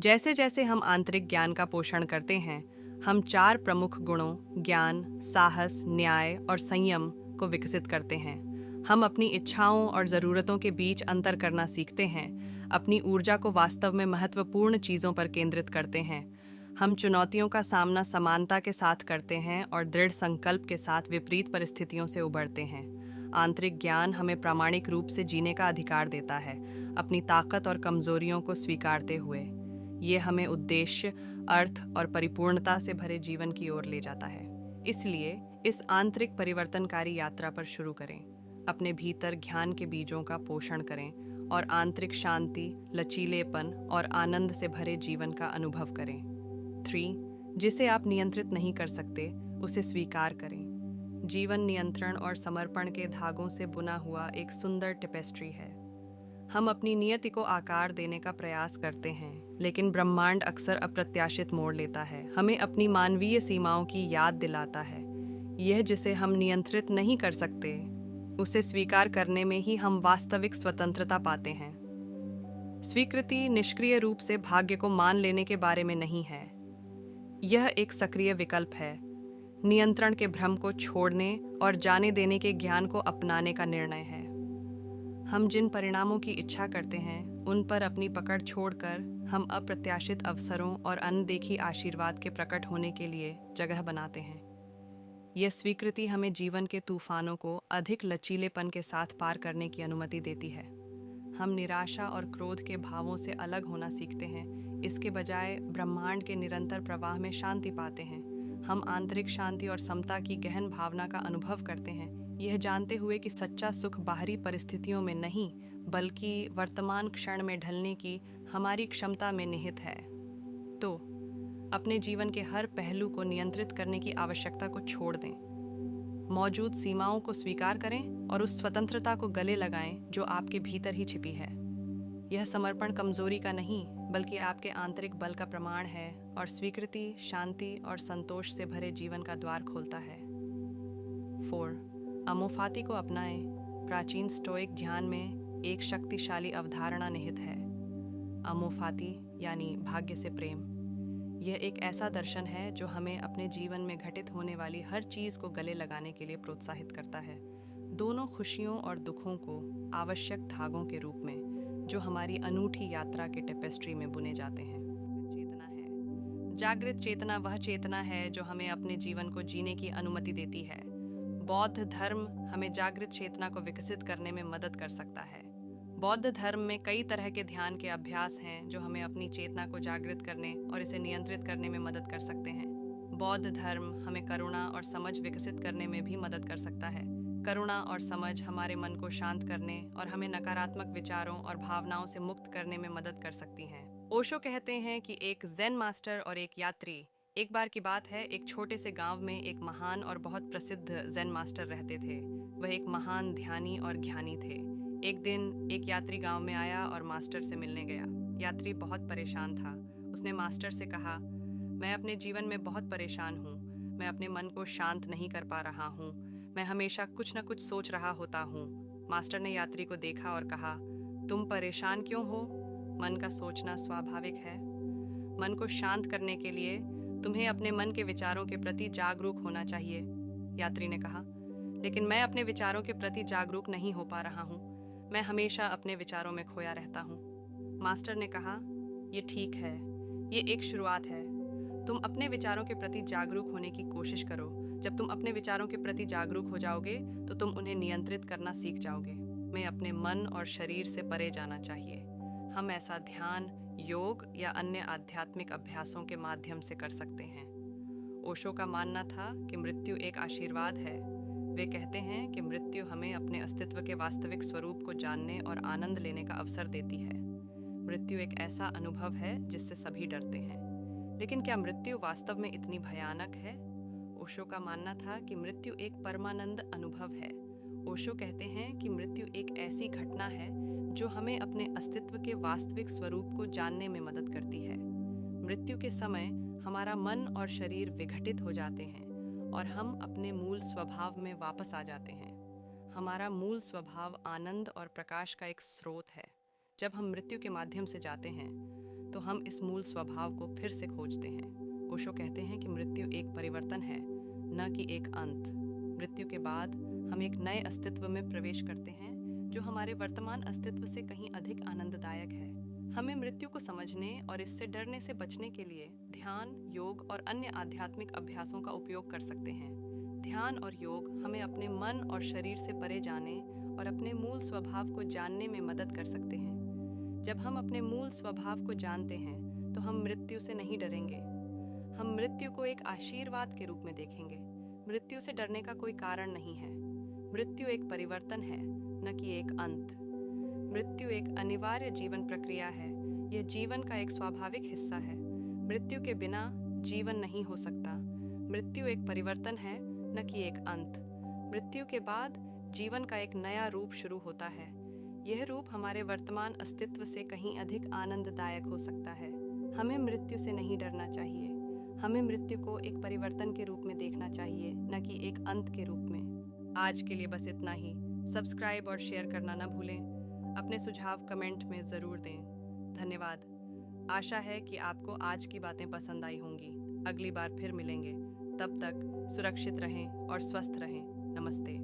जैसे जैसे हम आंतरिक ज्ञान का पोषण करते हैं, हम 4 प्रमुख गुणों ज्ञान, साहस, न्याय और संयम को विकसित करते हैं। हम अपनी इच्छाओं और ज़रूरतों के बीच अंतर करना सीखते हैं, अपनी ऊर्जा को वास्तव में महत्वपूर्ण चीज़ों पर केंद्रित करते हैं। हम चुनौतियों का सामना समानता के साथ करते हैं और दृढ़ संकल्प के साथ विपरीत परिस्थितियों से उबरते हैं। आंतरिक ज्ञान हमें प्रामाणिक रूप से जीने का अधिकार देता है, अपनी ताकत और कमजोरियों को स्वीकारते हुए। ये हमें उद्देश्य, अर्थ और परिपूर्णता से भरे जीवन की ओर ले जाता है। इसलिए इस आंतरिक परिवर्तनकारी यात्रा पर शुरू करें। अपने भीतर ज्ञान के बीजों का पोषण करें और आंतरिक शांति, लचीलेपन और आनंद से भरे जीवन का अनुभव करें। 3. जिसे आप नियंत्रित नहीं कर सकते, उसे स्वीकार करें। जीवन नियंत्रण और समर्पण के धागों से बुना हुआ एक सुंदर टेपेस्ट्री है। हम अपनी नियति को आकार देने का प्रयास करते हैं, लेकिन ब्रह्मांड अक्सर अप्रत्याशित मोड़ लेता है, हमें अपनी मानवीय सीमाओं की याद दिलाता है। यह जिसे हम नियंत्रित नहीं कर सकते, उसे स्वीकार करने में ही हम वास्तविक स्वतंत्रता पाते हैं। स्वीकृति निष्क्रिय रूप से भाग्य को मान लेने के बारे में नहीं है। यह एक सक्रिय विकल्प है, नियंत्रण के भ्रम को छोड़ने और जाने देने के ज्ञान को अपनाने का निर्णय है। हम जिन परिणामों की इच्छा करते हैं, उन पर अपनी पकड़ छोड़कर हम अप्रत्याशित अवसरों और अनदेखी आशीर्वाद के प्रकट होने के लिए जगह बनाते हैं। यह स्वीकृति हमें जीवन के तूफानों को अधिक लचीलेपन के साथ पार करने की अनुमति देती है। हम निराशा और क्रोध के भावों से अलग होना सीखते हैं, इसके बजाय ब्रह्मांड के निरंतर प्रवाह में शांति पाते हैं। हम आंतरिक शांति और समता की गहन भावना का अनुभव करते हैं, यह जानते हुए कि सच्चा सुख बाहरी परिस्थितियों में नहीं, बल्कि वर्तमान क्षण में ढलने की हमारी क्षमता में निहित है। तो अपने जीवन के हर पहलू को नियंत्रित करने की आवश्यकता को छोड़ दें। मौजूद सीमाओं को स्वीकार करें और उस स्वतंत्रता को गले लगाएं जो आपके भीतर ही छिपी है। यह समर्पण कमजोरी का नहीं, बल्कि आपके आंतरिक बल का प्रमाण है और स्वीकृति, शांति और संतोष से भरे जीवन का द्वार खोलता है। 4. अमोफाति को अपनाएं। प्राचीन स्टोइक ध्यान में एक शक्तिशाली अवधारणा निहित है, अमोफाति यानी भाग्य से प्रेम। यह एक ऐसा दर्शन है जो हमें अपने जीवन में घटित होने वाली हर चीज़ को गले लगाने के लिए प्रोत्साहित करता है, दोनों खुशियों और दुखों को आवश्यक धागों के रूप में जो हमारी अनूठी यात्रा के टेपेस्ट्री में बुने जाते हैं। चेतना है। जागृत चेतना वह चेतना है जो हमें अपने जीवन को जीने की अनुमति देती है। बौद्ध धर्म हमें जागृत चेतना को विकसित करने में मदद कर सकता है। बौद्ध धर्म में कई तरह के ध्यान के अभ्यास हैं जो हमें अपनी चेतना को जागृत करने और इसे नियंत्रित करने में मदद कर सकते हैं। बौद्ध धर्म हमें करुणा और समझ विकसित करने में भी मदद कर सकता है। करुणा और समझ हमारे मन को शांत करने और हमें नकारात्मक विचारों और भावनाओं से मुक्त करने में मदद कर सकती हैं। ओशो कहते हैं कि एक ज़ेन मास्टर और एक यात्री। एक बार की बात है, एक छोटे से गांव में एक महान और बहुत प्रसिद्ध ज़ेन मास्टर रहते थे। वह एक महान ध्यानी और ज्ञानी थे। एक दिन एक यात्री गांव में आया और मास्टर से मिलने गया। यात्री बहुत परेशान था। उसने मास्टर से कहा, मैं अपने जीवन में बहुत परेशान हूँ। मैं अपने मन को शांत नहीं कर पा रहा हूँ। मैं हमेशा कुछ न कुछ सोच रहा होता हूँ। मास्टर ने यात्री को देखा और कहा, तुम परेशान क्यों हो? मन का सोचना स्वाभाविक है। मन को शांत करने के लिए तुम्हें अपने मन के विचारों के प्रति जागरूक होना चाहिए। यात्री ने कहा, लेकिन मैं अपने विचारों के प्रति जागरूक नहीं हो पा रहा हूँ। मैं हमेशा अपने विचारों में खोया रहता हूँ। मास्टर ने कहा, ये ठीक है, ये एक शुरुआत है। तुम अपने विचारों के प्रति जागरूक होने की कोशिश करो। जब तुम अपने विचारों के प्रति जागरूक हो जाओगे तो तुम उन्हें नियंत्रित करना सीख जाओगे। हमें अपने मन और शरीर से परे जाना चाहिए। हम ऐसा ध्यान, योग या अन्य आध्यात्मिक अभ्यासों के माध्यम से कर सकते हैं। ओशो का मानना था कि मृत्यु एक आशीर्वाद है। वे कहते हैं कि मृत्यु हमें अपने अस्तित्व के वास्तविक स्वरूप को जानने और आनंद लेने का अवसर देती है। मृत्यु एक ऐसा अनुभव है जिससे सभी डरते हैं, लेकिन क्या मृत्यु वास्तव में इतनी भयानक है? ओशो का मानना था कि मृत्यु एक परमानंद अनुभव है। ओशो कहते हैं कि मृत्यु एक ऐसी घटना है जो हमें अपने अस्तित्व के वास्तविक स्वरूप को जानने में मदद करती है। मृत्यु के समय हमारा मन और शरीर विघटित हो जाते हैं और हम अपने मूल स्वभाव में वापस आ जाते हैं। हमारा मूल स्वभाव आनंद और प्रकाश का एक स्रोत है। जब हम मृत्यु के माध्यम से जाते हैं तो हम इस मूल स्वभाव को फिर से खोजते हैं। ओशो कहते हैं कि मृत्यु एक परिवर्तन है, न कि एक अंत। मृत्यु के बाद हम एक नए अस्तित्व में प्रवेश करते हैं जो हमारे वर्तमान अस्तित्व से कहीं अधिक आनंददायक है। हमें मृत्यु को समझने और इससे डरने से बचने के लिए ध्यान, योग और अन्य आध्यात्मिक अभ्यासों का उपयोग कर सकते हैं। ध्यान और योग हमें अपने मन और शरीर से परे जाने और अपने मूल स्वभाव को जानने में मदद कर सकते हैं। जब हम अपने मूल स्वभाव को जानते हैं तो हम मृत्यु से नहीं डरेंगे। हम मृत्यु को एक आशीर्वाद के रूप में देखेंगे। मृत्यु से डरने का कोई कारण नहीं है। मृत्यु एक परिवर्तन है, न कि एक अंत। मृत्यु एक अनिवार्य जीवन प्रक्रिया है। यह जीवन का एक स्वाभाविक हिस्सा है। मृत्यु के बिना जीवन नहीं हो सकता। मृत्यु एक परिवर्तन है, न कि एक अंत। मृत्यु के बाद जीवन का एक नया रूप शुरू होता है। यह रूप हमारे वर्तमान अस्तित्व से कहीं अधिक आनंददायक हो सकता है। हमें मृत्यु से नहीं डरना चाहिए। हमें मृत्यु को एक परिवर्तन के रूप में देखना चाहिए, न कि एक अंत के रूप में। आज के लिए बस इतना ही। सब्सक्राइब और शेयर करना ना भूलें। अपने सुझाव कमेंट में ज़रूर दें। धन्यवाद। आशा है कि आपको आज की बातें पसंद आई होंगी। अगली बार फिर मिलेंगे। तब तक सुरक्षित रहें और स्वस्थ रहें। नमस्ते।